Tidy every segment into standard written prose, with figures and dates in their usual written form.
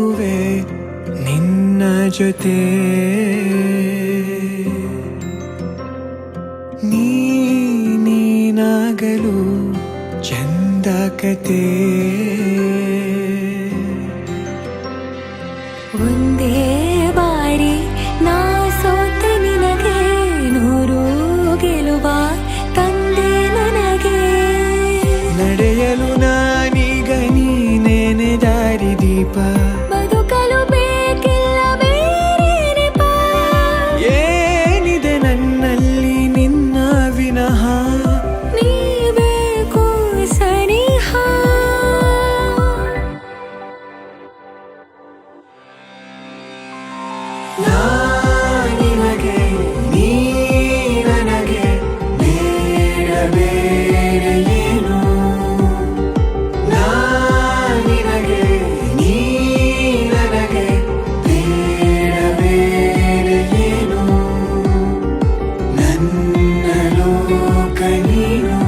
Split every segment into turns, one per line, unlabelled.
ಹೋಗುವೆ ನಿನ್ನ ಜೊತೆ ನೀನಾಗಲು ಚಂದ ಕತೆ
ಒಂದೇ ಬಾರಿ ನಾ ಸೋತ ನಿನಗೆ ನೂರು ಗೆಲುವ ತಂದೆ ನನಗೆ
ನಡೆಯಲು ನಾನೀಗ ನೀನೇನೆ ದಾರಿ ದೀಪ
ಬದುಕಲು ಬೇಕಿಲ್ಲ ಬೇರೆ ನೆಪ
ಏನಿದೆ ನನ್ನಲ್ಲಿ ನಿನ್ನ ವಿನಃ
ನೀ ಬೇಕು ಸನಿಹ
ನಿನಗೆ ನೀ ನನಗೆ ಬೇಡ ಬೇಡ ಏನು ನಿನಗೆ ನೀ ನನಗೆ ಬೇಡ ಬೇಡ ಏನು ನನ್ನ ಲೋಕ ನೀನು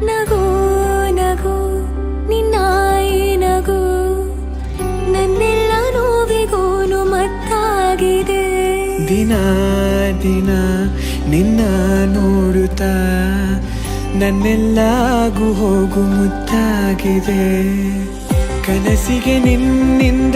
ನಗು ನಗು ನಿನ್ನಾಯಿ ನಗು ನನ್ನೆಲ್ಲ ನೋವಿಗೂನು ಮತ್ತಾಗಿದೆ
ದಿನ ದಿನ ನಿನ್ನ ನೋಡುತ್ತಾ ನನ್ನೆಲ್ಲಾಗು ಹೋಗು ಮುತ್ತಾಗಿದೆ ಕನಸಿಗೆ ನಿನ್ನಿಂದ